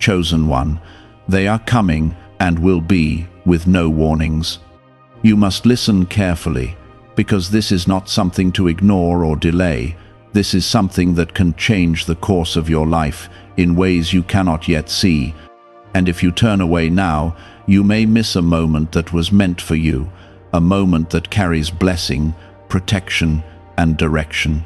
chosen one. They are coming and will be with no warnings. You must listen carefully, because this is not something to ignore or delay. This is something that can change the course of your life in ways you cannot yet see. And if you turn away now, you may miss a moment that was meant for you, a moment that carries blessing, protection, and direction.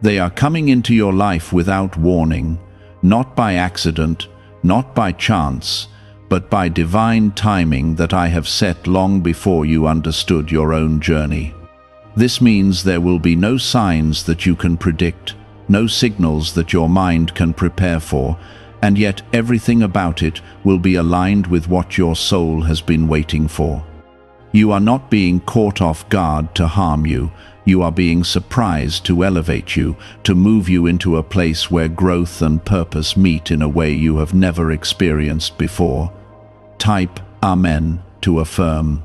They are coming into your life without warning, not by accident, not by chance, but by divine timing that I have set long before you understood your own journey. This means there will be no signs that you can predict, no signals that your mind can prepare for, and yet everything about it will be aligned with what your soul has been waiting for. You are not being caught off guard to harm you. You are being surprised to elevate you, to move you into a place where growth and purpose meet in a way you have never experienced before. Type Amen to affirm.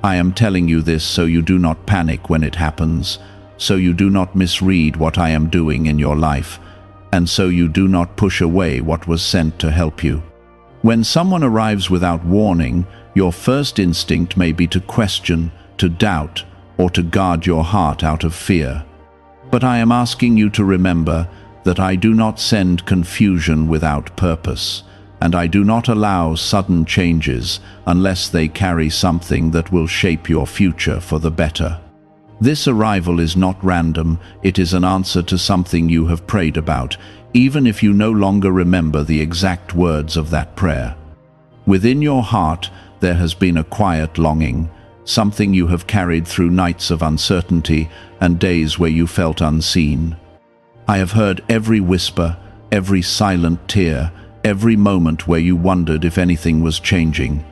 I am telling you this so you do not panic when it happens, so you do not misread what I am doing in your life, and so you do not push away what was sent to help you. When someone arrives without warning, your first instinct may be to question, to doubt, or to guard your heart out of fear. But I am asking you to remember that I do not send confusion without purpose, and I do not allow sudden changes unless they carry something that will shape your future for the better. This arrival is not random, it is an answer to something you have prayed about, even if you no longer remember the exact words of that prayer. Within your heart, there has been a quiet longing, something you have carried through nights of uncertainty and days where you felt unseen. I have heard every whisper, every silent tear, every moment where you wondered if anything was changing.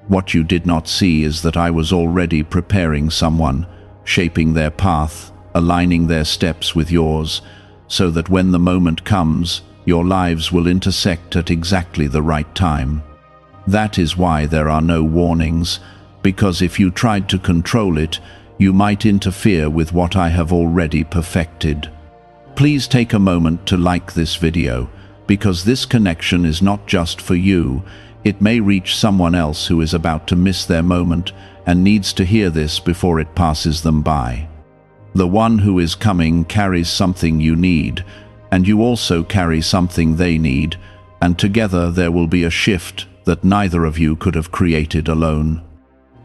What you did not see is that I was already preparing someone, shaping their path, aligning their steps with yours, so that when the moment comes, your lives will intersect at exactly the right time. That is why there are no warnings, because if you tried to control it, you might interfere with what I have already perfected. Please take a moment to like this video, because this connection is not just for you. It may reach someone else who is about to miss their moment and needs to hear this before it passes them by. The one who is coming carries something you need, and you also carry something they need, and together there will be a shift that neither of you could have created alone.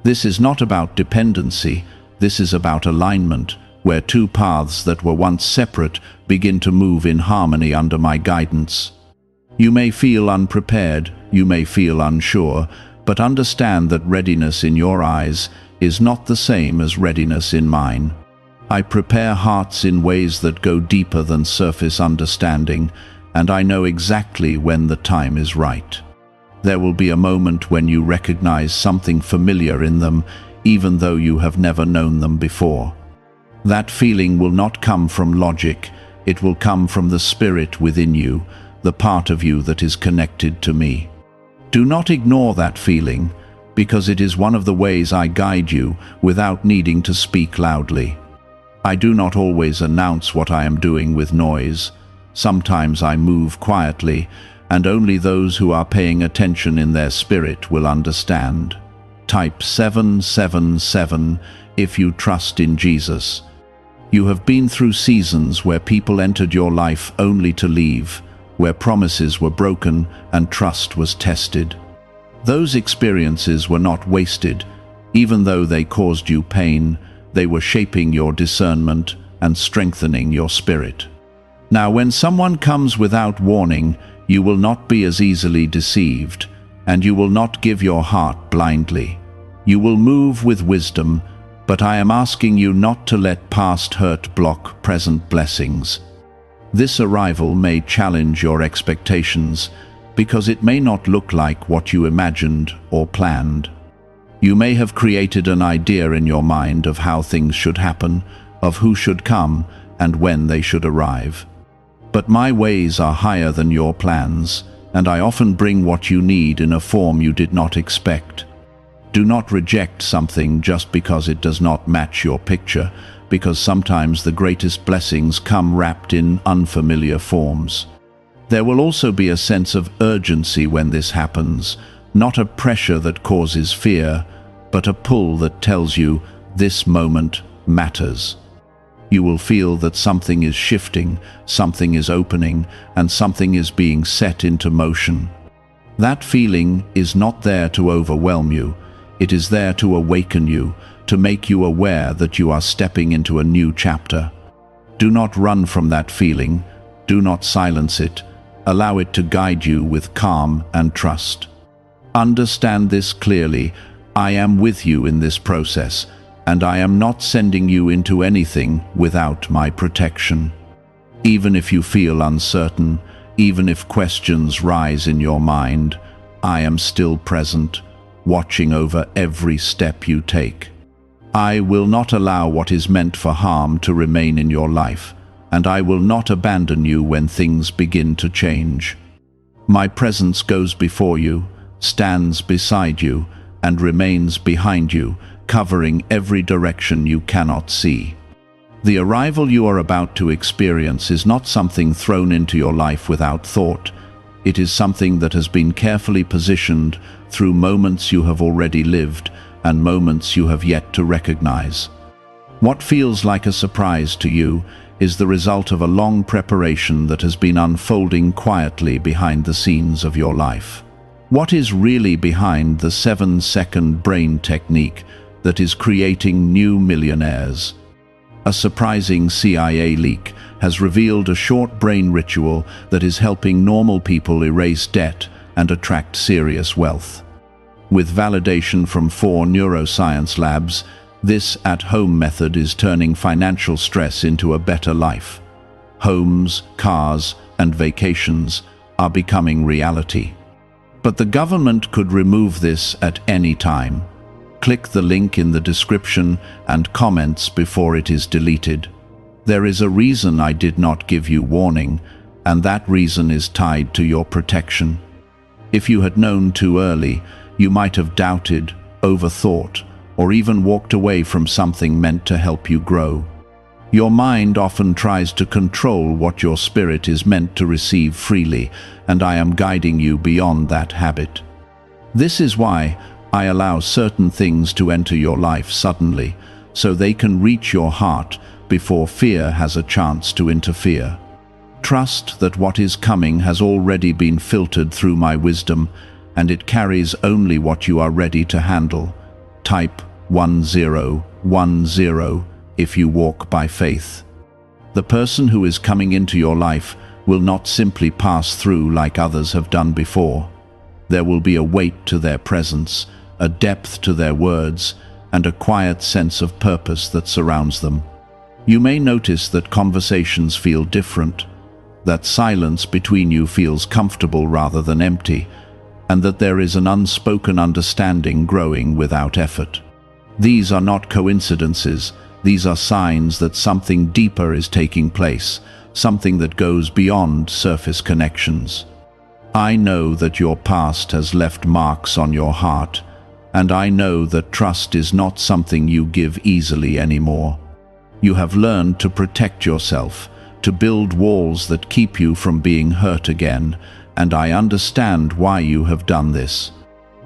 This is not about dependency, this is about alignment, where two paths that were once separate begin to move in harmony under my guidance. You may feel unprepared, you may feel unsure, but understand that readiness in your eyes is not the same as readiness in mine. I prepare hearts in ways that go deeper than surface understanding, and I know exactly when the time is right. There will be a moment when you recognize something familiar in them, even though you have never known them before. That feeling will not come from logic, it will come from the spirit within you, the part of you that is connected to me. Do not ignore that feeling, because it is one of the ways I guide you without needing to speak loudly. I do not always announce what I am doing with noise. Sometimes I move quietly, and only those who are paying attention in their spirit will understand. Type 777 if you trust in Jesus. You have been through seasons where people entered your life only to leave, where promises were broken and trust was tested. Those experiences were not wasted. Even though they caused you pain, they were shaping your discernment and strengthening your spirit. Now, when someone comes without warning, you will not be as easily deceived, and you will not give your heart blindly. You will move with wisdom, but I am asking you not to let past hurt block present blessings. This arrival may challenge your expectations, because it may not look like what you imagined or planned. You may have created an idea in your mind of how things should happen, of who should come, and when they should arrive. But my ways are higher than your plans, and I often bring what you need in a form you did not expect. Do not reject something just because it does not match your picture, because sometimes the greatest blessings come wrapped in unfamiliar forms. There will also be a sense of urgency when this happens, not a pressure that causes fear, but a pull that tells you this moment matters. You will feel that something is shifting, something is opening, and something is being set into motion. That feeling is not there to overwhelm you. It is there to awaken you, to make you aware that you are stepping into a new chapter. Do not run from that feeling. Do not silence it. Allow it to guide you with calm and trust. Understand this clearly. I am with you in this process, and I am not sending you into anything without my protection. Even if you feel uncertain, even if questions rise in your mind, I am still present, watching over every step you take. I will not allow what is meant for harm to remain in your life, and I will not abandon you when things begin to change. My presence goes before you, stands beside you, and remains behind you, covering every direction you cannot see. The arrival you are about to experience is not something thrown into your life without thought. It is something that has been carefully positioned through moments you have already lived and moments you have yet to recognize. What feels like a surprise to you is the result of a long preparation that has been unfolding quietly behind the scenes of your life. What is really behind the 7-second brain technique that is creating new millionaires? A surprising CIA leak has revealed a short brain ritual that is helping normal people erase debt and attract serious wealth. With validation from 4 neuroscience labs, this at-home method is turning financial stress into a better life. Homes, cars, and vacations are becoming reality. But the government could remove this at any time. Click the link in the description and comments before it is deleted. There is a reason I did not give you warning, and that reason is tied to your protection. If you had known too early, you might have doubted, overthought, or even walked away from something meant to help you grow. Your mind often tries to control what your spirit is meant to receive freely, and I am guiding you beyond that habit. This is why I allow certain things to enter your life suddenly, so they can reach your heart before fear has a chance to interfere. Trust that what is coming has already been filtered through my wisdom, and it carries only what you are ready to handle. Type 1010 if you walk by faith. The person who is coming into your life will not simply pass through like others have done before. There will be a weight to their presence, a depth to their words, and a quiet sense of purpose that surrounds them. You may notice that conversations feel different, that silence between you feels comfortable rather than empty, and that there is an unspoken understanding growing without effort. These are not coincidences. These are signs that something deeper is taking place, something that goes beyond surface connections. I know that your past has left marks on your heart, and I know that trust is not something you give easily anymore. You have learned to protect yourself, to build walls that keep you from being hurt again, and I understand why you have done this.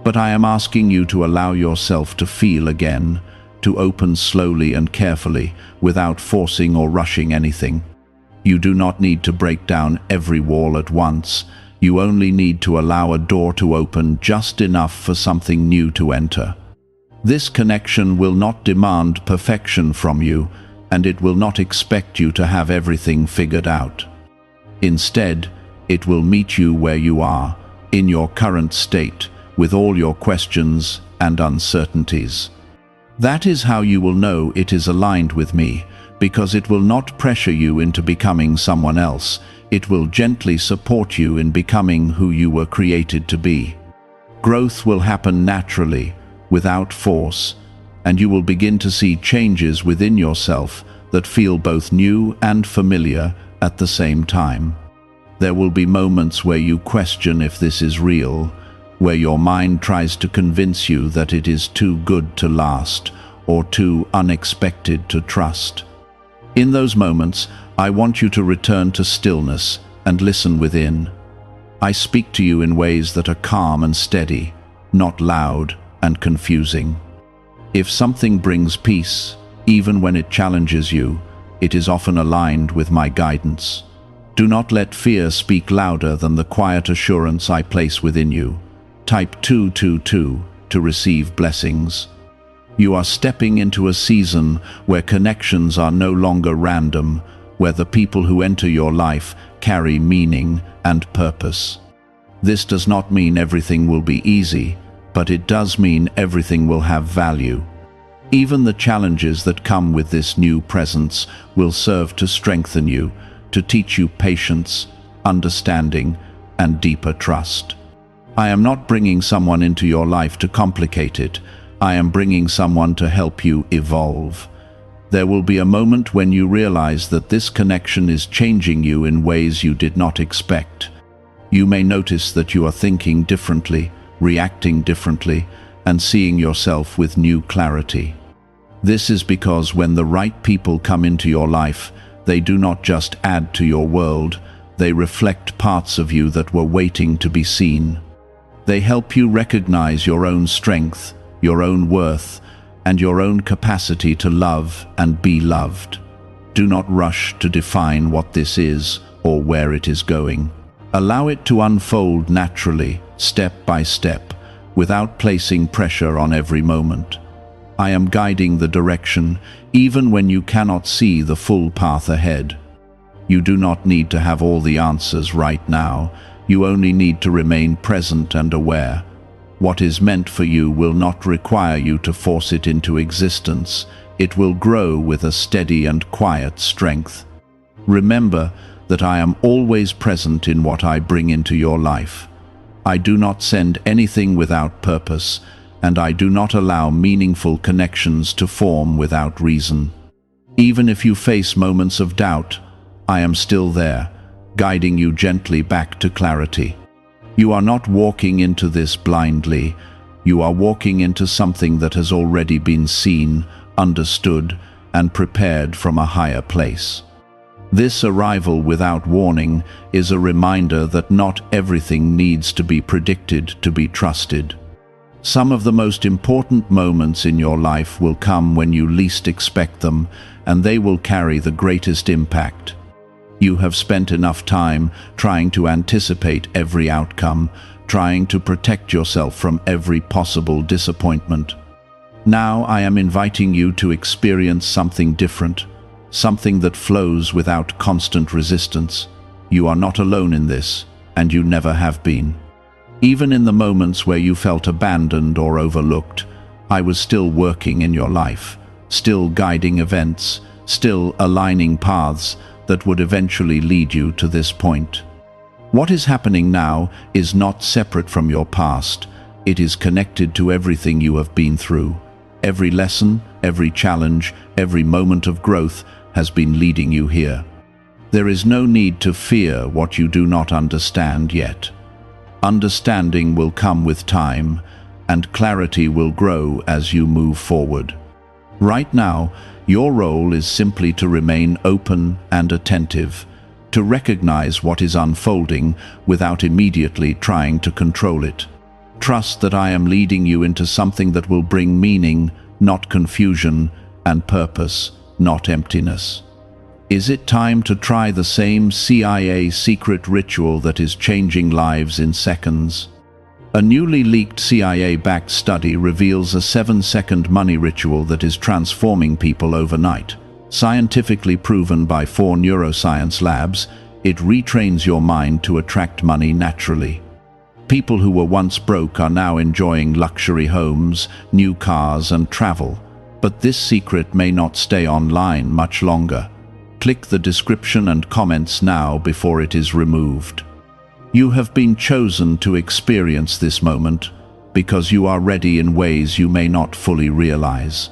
But I am asking you to allow yourself to feel again, to open slowly and carefully, without forcing or rushing anything. You do not need to break down every wall at once. You only need to allow a door to open just enough for something new to enter. This connection will not demand perfection from you, and it will not expect you to have everything figured out. Instead, it will meet you where you are, in your current state, with all your questions and uncertainties. That is how you will know it is aligned with me, because it will not pressure you into becoming someone else. It will gently support you in becoming who you were created to be. Growth will happen naturally, without force, and you will begin to see changes within yourself that feel both new and familiar at the same time. There will be moments where you question if this is real, where your mind tries to convince you that it is too good to last or too unexpected to trust. In those moments, I want you to return to stillness and listen within. I speak to you in ways that are calm and steady, not loud and confusing. If something brings peace, even when it challenges you, it is often aligned with my guidance. Do not let fear speak louder than the quiet assurance I place within you. Type 222 to receive blessings. You are stepping into a season where connections are no longer random, where the people who enter your life carry meaning and purpose. This does not mean everything will be easy, but it does mean everything will have value. Even the challenges that come with this new presence will serve to strengthen you, to teach you patience, understanding, and deeper trust. I am not bringing someone into your life to complicate it. I am bringing someone to help you evolve. There will be a moment when you realize that this connection is changing you in ways you did not expect. You may notice that you are thinking differently, reacting differently, and seeing yourself with new clarity. This is because when the right people come into your life, they do not just add to your world, they reflect parts of you that were waiting to be seen. They help you recognize your own strength, your own worth, and your own capacity to love and be loved. Do not rush to define what this is or where it is going. Allow it to unfold naturally, step by step, without placing pressure on every moment. I am guiding the direction, even when you cannot see the full path ahead. You do not need to have all the answers right now. You only need to remain present and aware. What is meant for you will not require you to force it into existence. It will grow with a steady and quiet strength. Remember that I am always present in what I bring into your life. I do not send anything without purpose, and I do not allow meaningful connections to form without reason. Even if you face moments of doubt, I am still there, guiding you gently back to clarity. You are not walking into this blindly. You are walking into something that has already been seen, understood, and prepared from a higher place. This arrival without warning is a reminder that not everything needs to be predicted to be trusted. Some of the most important moments in your life will come when you least expect them, and they will carry the greatest impact. You have spent enough time trying to anticipate every outcome, trying to protect yourself from every possible disappointment. Now I am inviting you to experience something different, something that flows without constant resistance. You are not alone in this, and you never have been. Even in the moments where you felt abandoned or overlooked, I was still working in your life, still guiding events, still aligning paths that would eventually lead you to this point. What is happening now is not separate from your past. It is connected to everything you have been through. Every lesson, every challenge, every moment of growth has been leading you here. There is no need to fear what you do not understand yet. Understanding will come with time, and clarity will grow as you move forward. Right now, your role is simply to remain open and attentive, to recognize what is unfolding without immediately trying to control it. Trust that I am leading you into something that will bring meaning, not confusion, and purpose, not emptiness. Is it time to try the same CIA secret ritual that is changing lives in seconds? A newly leaked CIA-backed study reveals a 7-second money ritual that is transforming people overnight. Scientifically proven by 4 neuroscience labs, it retrains your mind to attract money naturally. People who were once broke are now enjoying luxury homes, new cars, and travel. But this secret may not stay online much longer. Click the description and comments now before it is removed. You have been chosen to experience this moment because you are ready in ways you may not fully realize.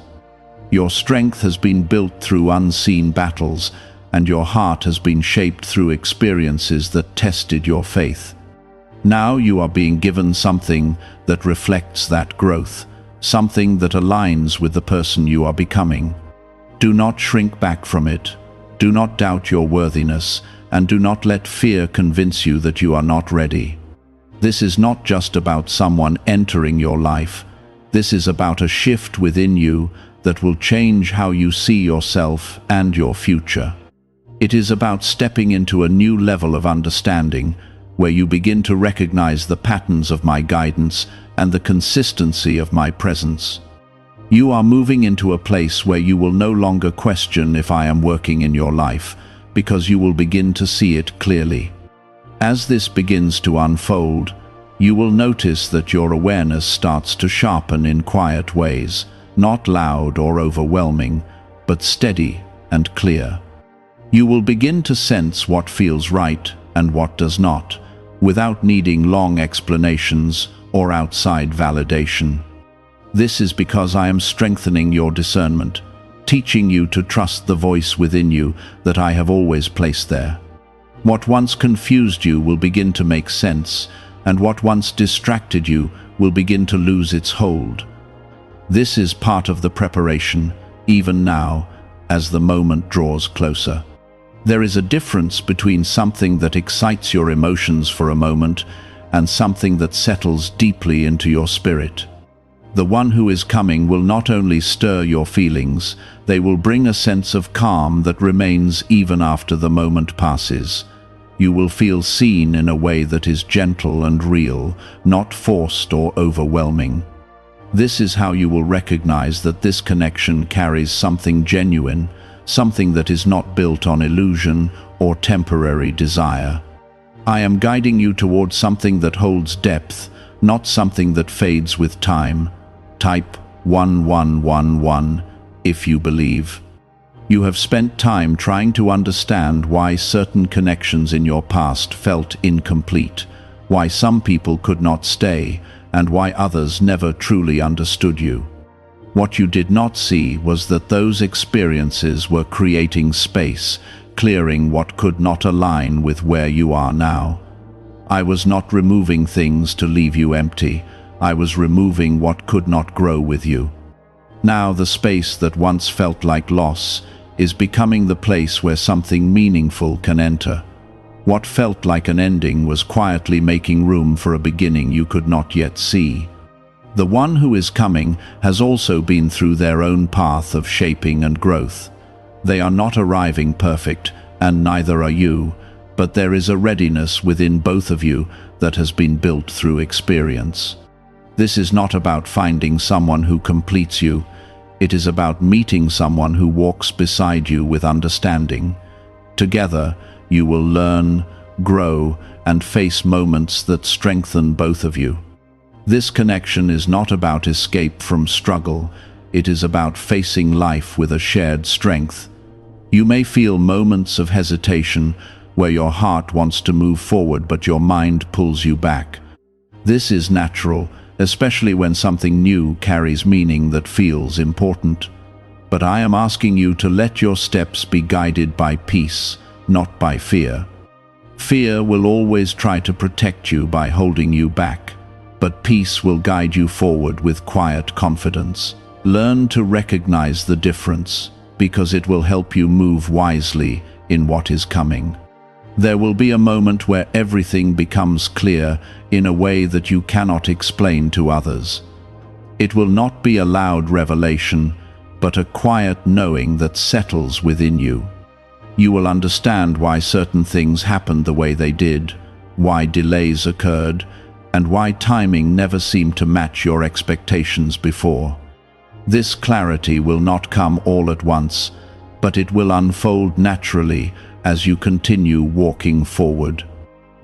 Your strength has been built through unseen battles, and your heart has been shaped through experiences that tested your faith. Now you are being given something that reflects that growth, something that aligns with the person you are becoming. Do not shrink back from it. Do not doubt your worthiness, and do not let fear convince you that you are not ready. This is not just about someone entering your life. This is about a shift within you that will change how you see yourself and your future. It is about stepping into a new level of understanding, where you begin to recognize the patterns of my guidance and the consistency of my presence. You are moving into a place where you will no longer question if I am working in your life, because you will begin to see it clearly. As this begins to unfold, you will notice that your awareness starts to sharpen in quiet ways, not loud or overwhelming, but steady and clear. You will begin to sense what feels right and what does not, without needing long explanations or outside validation. This is because I am strengthening your discernment, teaching you to trust the voice within you that I have always placed there. What once confused you will begin to make sense, and what once distracted you will begin to lose its hold. This is part of the preparation, even now, as the moment draws closer. There is a difference between something that excites your emotions for a moment and something that settles deeply into your spirit. The one who is coming will not only stir your feelings, they will bring a sense of calm that remains even after the moment passes. You will feel seen in a way that is gentle and real, not forced or overwhelming. This is how you will recognize that this connection carries something genuine, something that is not built on illusion or temporary desire. I am guiding you towards something that holds depth, not something that fades with time. Type 1111 if you believe. You have spent time trying to understand why certain connections in your past felt incomplete, why some people could not stay, and why others never truly understood you. What you did not see was that those experiences were creating space, clearing what could not align with where you are now. I was not removing things to leave you empty. I was removing what could not grow with you. Now the space that once felt like loss is becoming the place where something meaningful can enter. What felt like an ending was quietly making room for a beginning you could not yet see. The one who is coming has also been through their own path of shaping and growth. They are not arriving perfect, and neither are you, but there is a readiness within both of you that has been built through experience. This is not about finding someone who completes you. It is about meeting someone who walks beside you with understanding. Together, you will learn, grow, and face moments that strengthen both of you. This connection is not about escape from struggle. It is about facing life with a shared strength. You may feel moments of hesitation where your heart wants to move forward but your mind pulls you back. This is natural, especially when something new carries meaning that feels important. But I am asking you to let your steps be guided by peace, not by fear. Fear will always try to protect you by holding you back, but peace will guide you forward with quiet confidence. Learn to recognize the difference, because it will help you move wisely in what is coming. There will be a moment where everything becomes clear in a way that you cannot explain to others. It will not be a loud revelation, but a quiet knowing that settles within you. You will understand why certain things happened the way they did, why delays occurred, and why timing never seemed to match your expectations before. This clarity will not come all at once, but it will unfold naturally as you continue walking forward.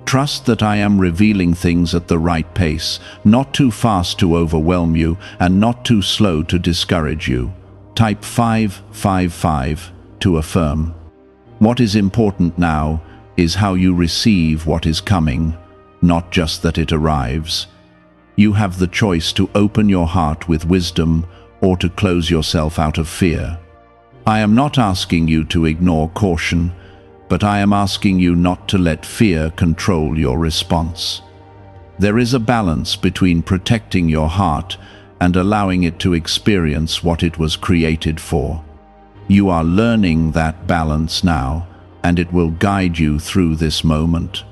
Trust that I am revealing things at the right pace, not too fast to overwhelm you and not too slow to discourage you. Type 555 to affirm. What is important now is how you receive what is coming, not just that it arrives. You have the choice to open your heart with wisdom or to close yourself out of fear. I am not asking you to ignore caution, but I am asking you not to let fear control your response. There is a balance between protecting your heart and allowing it to experience what it was created for. You are learning that balance now, and it will guide you through this moment.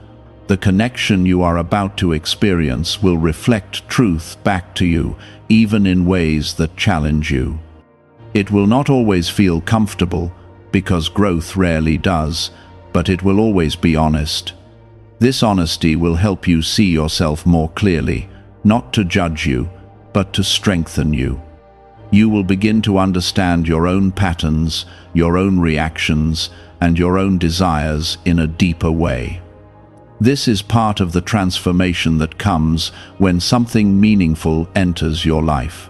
The connection you are about to experience will reflect truth back to you, even in ways that challenge you. It will not always feel comfortable, because growth rarely does, but it will always be honest. This honesty will help you see yourself more clearly, not to judge you, but to strengthen you. You will begin to understand your own patterns, your own reactions, and your own desires in a deeper way. This is part of the transformation that comes when something meaningful enters your life.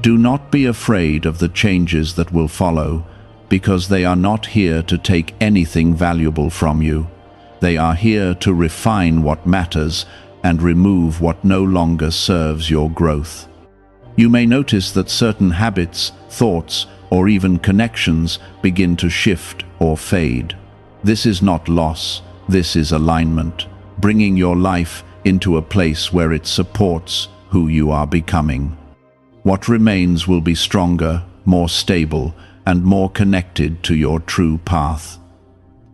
Do not be afraid of the changes that will follow, because they are not here to take anything valuable from you. They are here to refine what matters and remove what no longer serves your growth. You may notice that certain habits, thoughts, or even connections begin to shift or fade. This is not loss, this is alignment, bringing your life into a place where it supports who you are becoming. What remains will be stronger, more stable, and more connected to your true path.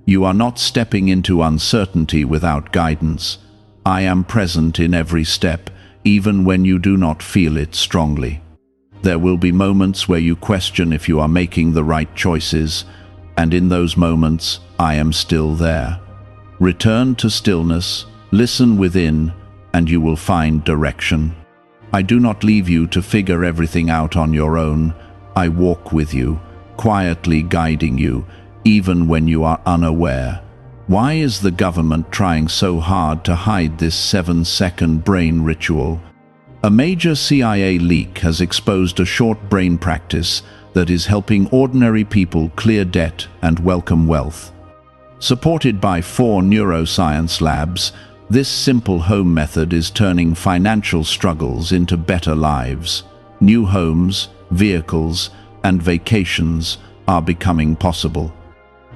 You are not stepping into uncertainty without guidance. I am present in every step, even when you do not feel it strongly. There will be moments where you question if you are making the right choices, and in those moments, I am still there. Return to stillness, listen within, and you will find direction. I do not leave you to figure everything out on your own. I walk with you, quietly guiding you, even when you are unaware. Why is the government trying so hard to hide this 7-second brain ritual? A major CIA leak has exposed a short brain practice that is helping ordinary people clear debt and welcome wealth. Supported by 4 neuroscience labs, this simple home method is turning financial struggles into better lives. New homes, vehicles, and vacations are becoming possible.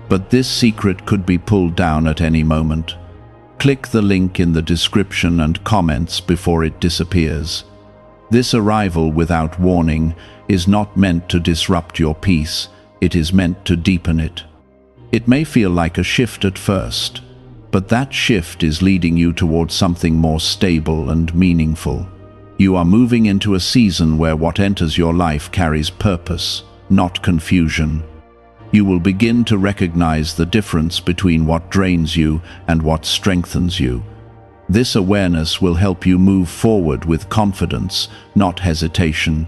But this secret could be pulled down at any moment. Click the link in the description and comments before it disappears. This arrival without warning is not meant to disrupt your peace, it is meant to deepen it. It may feel like a shift at first, but that shift is leading you towards something more stable and meaningful. You are moving into a season where what enters your life carries purpose, not confusion. You will begin to recognize the difference between what drains you and what strengthens you. This awareness will help you move forward with confidence, not hesitation.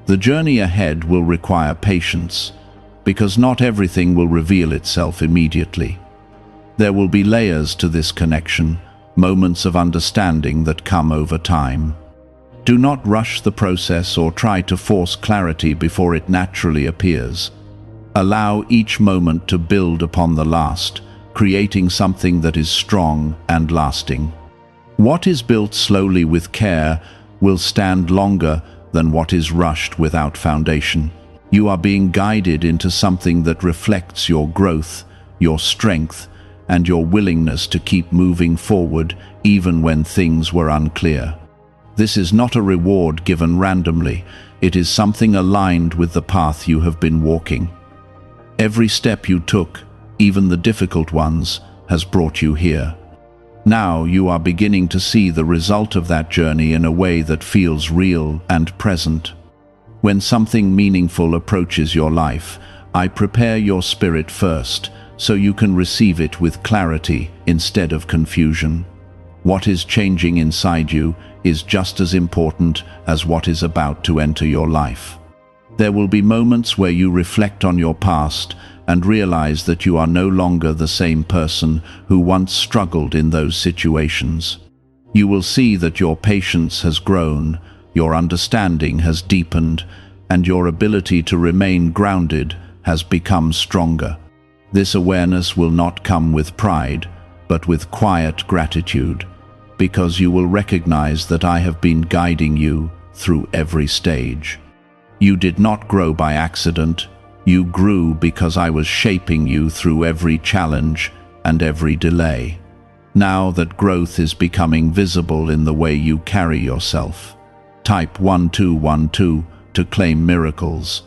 The journey ahead will require patience, because not everything will reveal itself immediately. There will be layers to this connection, moments of understanding that come over time. Do not rush the process or try to force clarity before it naturally appears. Allow each moment to build upon the last, creating something that is strong and lasting. What is built slowly with care will stand longer than what is rushed without foundation. You are being guided into something that reflects your growth, your strength, and your willingness to keep moving forward even when things were unclear. This is not a reward given randomly, it is something aligned with the path you have been walking. Every step you took, even the difficult ones, has brought you here. Now you are beginning to see the result of that journey in a way that feels real and present. When something meaningful approaches your life, I prepare your spirit first, so you can receive it with clarity instead of confusion. What is changing inside you is just as important as what is about to enter your life. There will be moments where you reflect on your past and realize that you are no longer the same person who once struggled in those situations. You will see that your patience has grown, your understanding has deepened, and your ability to remain grounded has become stronger. This awareness will not come with pride, but with quiet gratitude, because you will recognize that I have been guiding you through every stage. You did not grow by accident, you grew because I was shaping you through every challenge and every delay. Now that growth is becoming visible in the way you carry yourself. Type 1212 to claim miracles.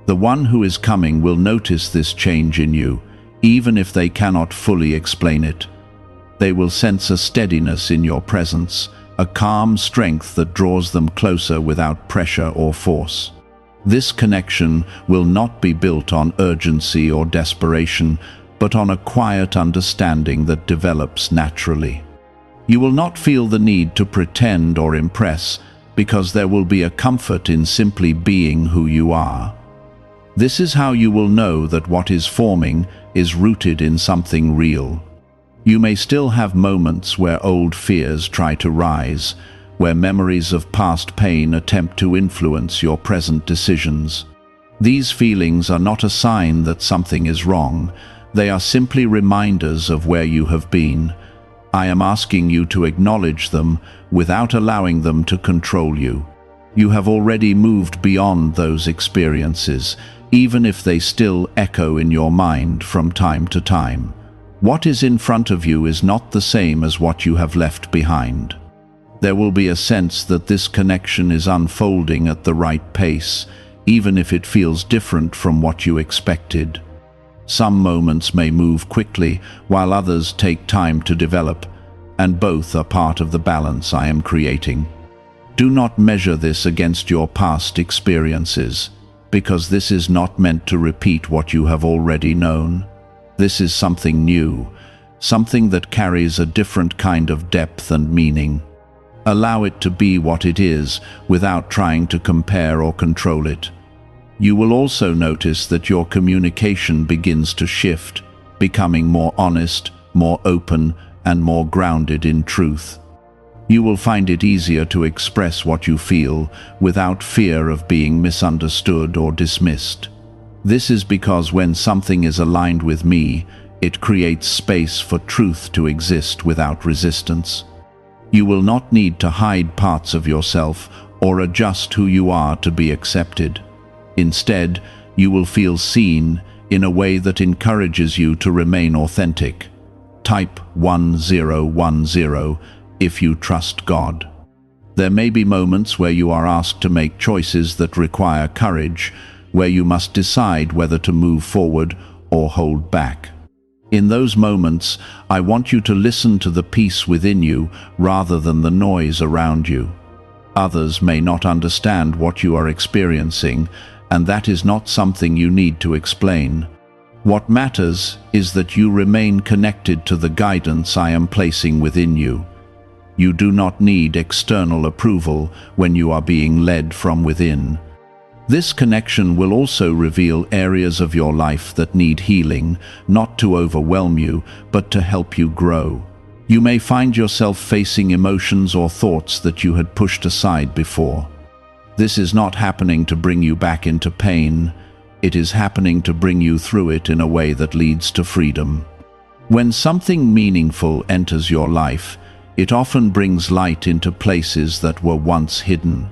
The one who is coming will notice this change in you, even if they cannot fully explain it. They will sense a steadiness in your presence, a calm strength that draws them closer without pressure or force. This connection will not be built on urgency or desperation, but on a quiet understanding that develops naturally. You will not feel the need to pretend or impress, because there will be a comfort in simply being who you are. This is how you will know that what is forming is rooted in something real. You may still have moments where old fears try to rise, where memories of past pain attempt to influence your present decisions. These feelings are not a sign that something is wrong. They are simply reminders of where you have been. I am asking you to acknowledge them without allowing them to control you. You have already moved beyond those experiences, even if they still echo in your mind from time to time. What is in front of you is not the same as what you have left behind. There will be a sense that this connection is unfolding at the right pace, even if it feels different from what you expected. Some moments may move quickly, while others take time to develop, and both are part of the balance I am creating. Do not measure this against your past experiences, because this is not meant to repeat what you have already known. This is something new, something that carries a different kind of depth and meaning. Allow it to be what it is, without trying to compare or control it. You will also notice that your communication begins to shift, becoming more honest, more open, and more grounded in truth. You will find it easier to express what you feel without fear of being misunderstood or dismissed. This is because when something is aligned with me, it creates space for truth to exist without resistance. You will not need to hide parts of yourself or adjust who you are to be accepted. Instead, you will feel seen in a way that encourages you to remain authentic. Type 1010 if you trust God. There may be moments where you are asked to make choices that require courage, where you must decide whether to move forward or hold back. In those moments, I want you to listen to the peace within you rather than the noise around you. Others may not understand what you are experiencing, and that is not something you need to explain. What matters is that you remain connected to the guidance I am placing within you. You do not need external approval when you are being led from within. This connection will also reveal areas of your life that need healing, not to overwhelm you, but to help you grow. You may find yourself facing emotions or thoughts that you had pushed aside before. This is not happening to bring you back into pain. It is happening to bring you through it in a way that leads to freedom. When something meaningful enters your life, it often brings light into places that were once hidden.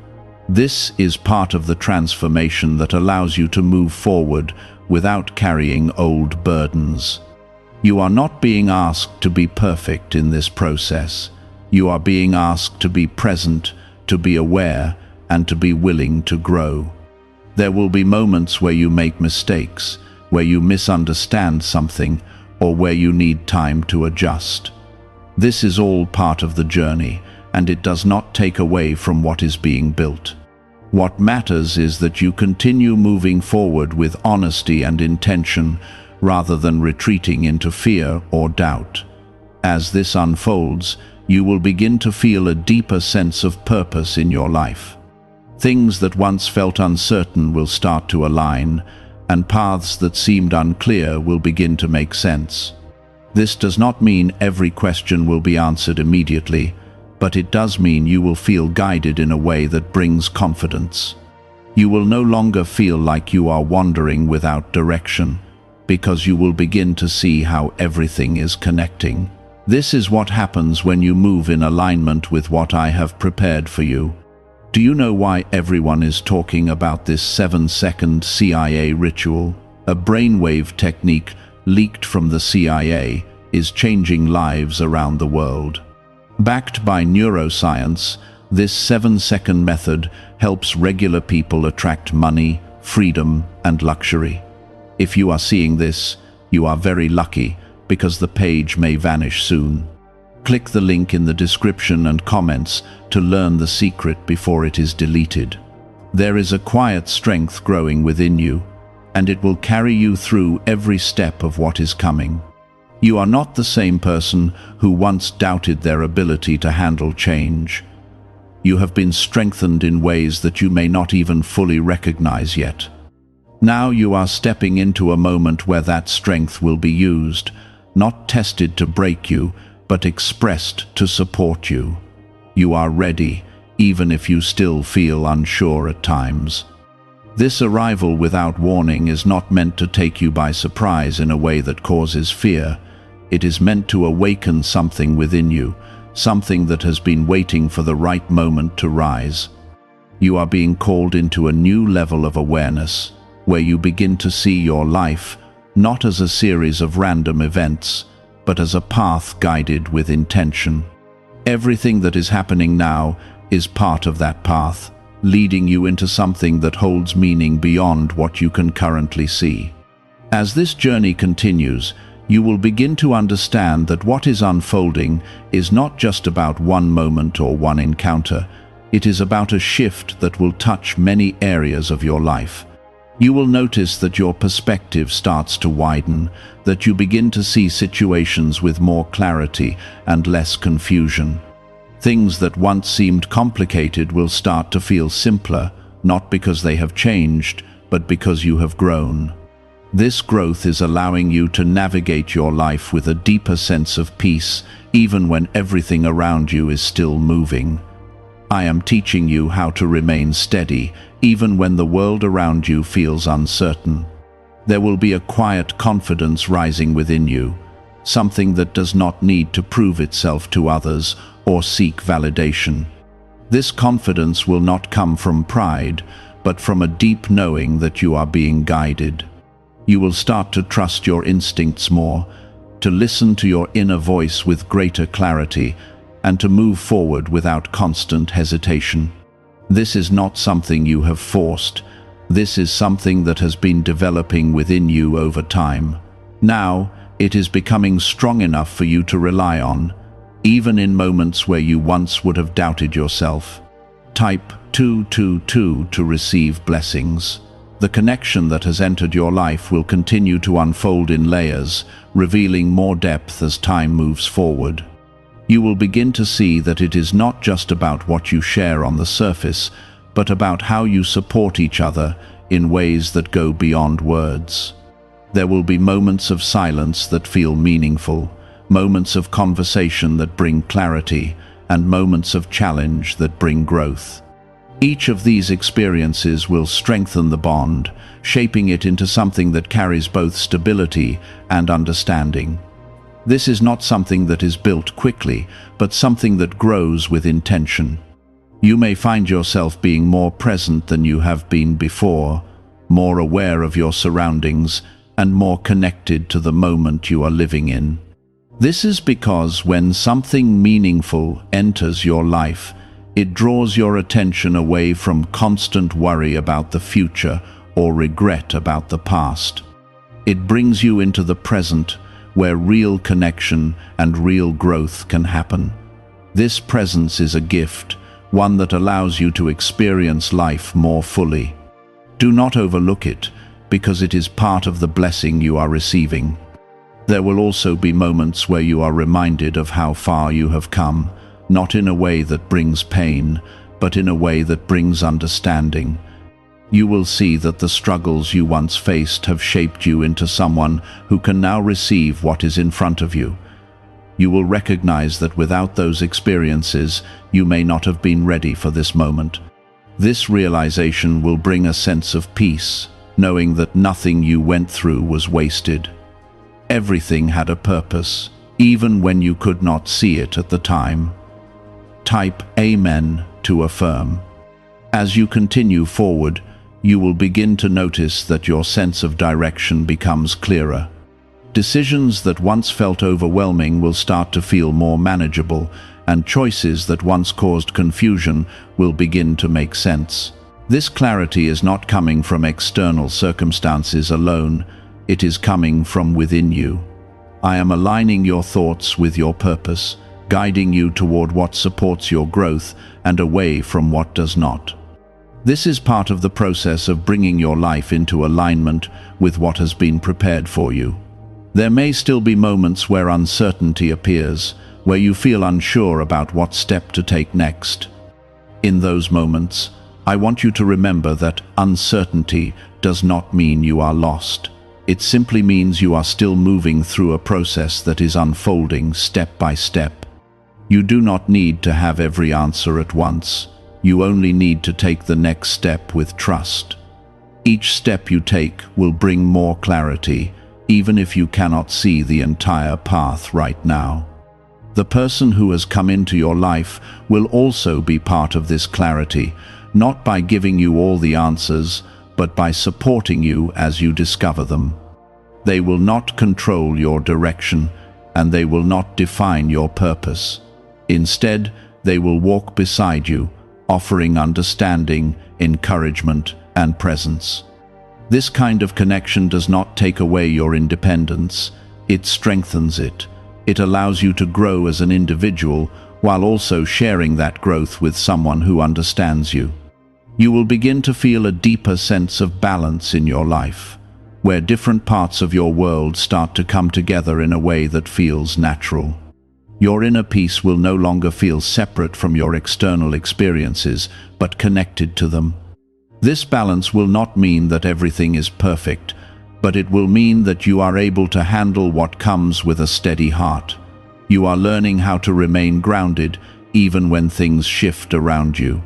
This is part of the transformation that allows you to move forward without carrying old burdens. You are not being asked to be perfect in this process. You are being asked to be present, to be aware, and to be willing to grow. There will be moments where you make mistakes, where you misunderstand something, or where you need time to adjust. This is all part of the journey, and it does not take away from what is being built. What matters is that you continue moving forward with honesty and intention, rather than retreating into fear or doubt. As this unfolds, you will begin to feel a deeper sense of purpose in your life. Things that once felt uncertain will start to align, and paths that seemed unclear will begin to make sense. This does not mean every question will be answered immediately, but it does mean you will feel guided in a way that brings confidence. You will no longer feel like you are wandering without direction, because you will begin to see how everything is connecting. This is what happens when you move in alignment with what I have prepared for you. Do you know why everyone is talking about this 7-second CIA ritual? A brainwave technique leaked from the CIA is changing lives around the world. Backed by neuroscience, this 7-second method helps regular people attract money, freedom, and luxury. If you are seeing this, you are very lucky, because the page may vanish soon. Click the link in the description and comments to learn the secret before it is deleted. There is a quiet strength growing within you, and it will carry you through every step of what is coming. You are not the same person who once doubted their ability to handle change. You have been strengthened in ways that you may not even fully recognize yet. Now you are stepping into a moment where that strength will be used, not tested to break you, but expressed to support you. You are ready, even if you still feel unsure at times. This arrival without warning is not meant to take you by surprise in a way that causes fear. It is meant to awaken something within you, something that has been waiting for the right moment to rise. You are being called into a new level of awareness, where you begin to see your life not as a series of random events, but as a path guided with intention. Everything that is happening now is part of that path, leading you into something that holds meaning beyond what you can currently see. As this journey continues, you will begin to understand that what is unfolding is not just about one moment or one encounter. It is about a shift that will touch many areas of your life. You will notice that your perspective starts to widen, that you begin to see situations with more clarity and less confusion. Things that once seemed complicated will start to feel simpler, not because they have changed, but because you have grown. This growth is allowing you to navigate your life with a deeper sense of peace, even when everything around you is still moving. I am teaching you how to remain steady, even when the world around you feels uncertain. There will be a quiet confidence rising within you, something that does not need to prove itself to others or seek validation. This confidence will not come from pride, but from a deep knowing that you are being guided. You will start to trust your instincts more, to listen to your inner voice with greater clarity, and to move forward without constant hesitation. This is not something you have forced. This is something that has been developing within you over time. Now, it is becoming strong enough for you to rely on, even in moments where you once would have doubted yourself. Type 222 to receive blessings. The connection that has entered your life will continue to unfold in layers, revealing more depth as time moves forward. You will begin to see that it is not just about what you share on the surface, but about how you support each other in ways that go beyond words. There will be moments of silence that feel meaningful, moments of conversation that bring clarity, and moments of challenge that bring growth. Each of these experiences will strengthen the bond, shaping it into something that carries both stability and understanding. This is not something that is built quickly, but something that grows with intention. You may find yourself being more present than you have been before, more aware of your surroundings, and more connected to the moment you are living in. This is because when something meaningful enters your life, it draws your attention away from constant worry about the future or regret about the past. It brings you into the present, where real connection and real growth can happen. This presence is a gift, one that allows you to experience life more fully. Do not overlook it, because it is part of the blessing you are receiving. There will also be moments where you are reminded of how far you have come, not in a way that brings pain, but in a way that brings understanding. You will see that the struggles you once faced have shaped you into someone who can now receive what is in front of you. You will recognize that without those experiences, you may not have been ready for this moment. This realization will bring a sense of peace, knowing that nothing you went through was wasted. Everything had a purpose, even when you could not see it at the time. Type Amen to affirm. As you continue forward, you will begin to notice that your sense of direction becomes clearer. Decisions that once felt overwhelming will start to feel more manageable, and choices that once caused confusion will begin to make sense. This clarity is not coming from external circumstances alone, it is coming from within you. I am aligning your thoughts with your purpose, guiding you toward what supports your growth and away from what does not. This is part of the process of bringing your life into alignment with what has been prepared for you. There may still be moments where uncertainty appears, where you feel unsure about what step to take next. In those moments, I want you to remember that uncertainty does not mean you are lost. It simply means you are still moving through a process that is unfolding step by step. You do not need to have every answer at once. You only need to take the next step with trust. Each step you take will bring more clarity, even if you cannot see the entire path right now. The person who has come into your life will also be part of this clarity, not by giving you all the answers, but by supporting you as you discover them. They will not control your direction, and they will not define your purpose. Instead, they will walk beside you, offering understanding, encouragement, and presence. This kind of connection does not take away your independence, it strengthens it. It allows you to grow as an individual while also sharing that growth with someone who understands you. You will begin to feel a deeper sense of balance in your life, where different parts of your world start to come together in a way that feels natural. Your inner peace will no longer feel separate from your external experiences, but connected to them. This balance will not mean that everything is perfect, but it will mean that you are able to handle what comes with a steady heart. You are learning how to remain grounded even when things shift around you.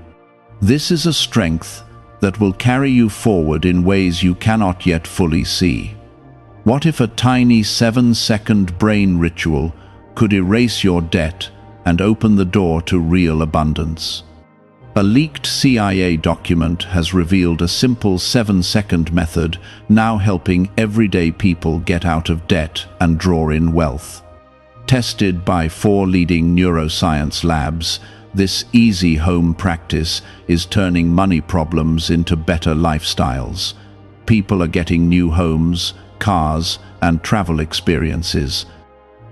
This is a strength that will carry you forward in ways you cannot yet fully see. What if a tiny 7-second brain ritual could erase your debt and open the door to real abundance? A leaked CIA document has revealed a simple 7-second method now helping everyday people get out of debt and draw in wealth. Tested by 4 leading neuroscience labs, this easy home practice is turning money problems into better lifestyles. People are getting new homes, cars, and travel experiences.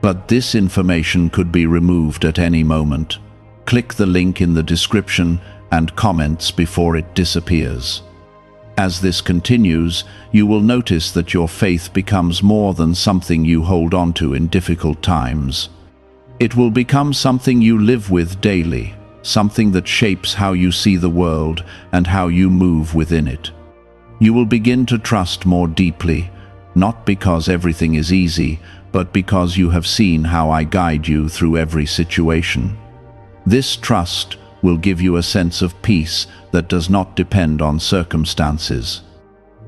But this information could be removed at any moment. Click the link in the description and comments before it disappears. As this continues, you will notice that your faith becomes more than something you hold on to in difficult times. It will become something you live with daily, something that shapes how you see the world and how you move within it. You will begin to trust more deeply, not because everything is easy, but because you have seen how I guide you through every situation. This trust will give you a sense of peace that does not depend on circumstances.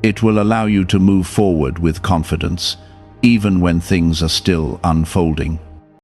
It will allow you to move forward with confidence, even when things are still unfolding.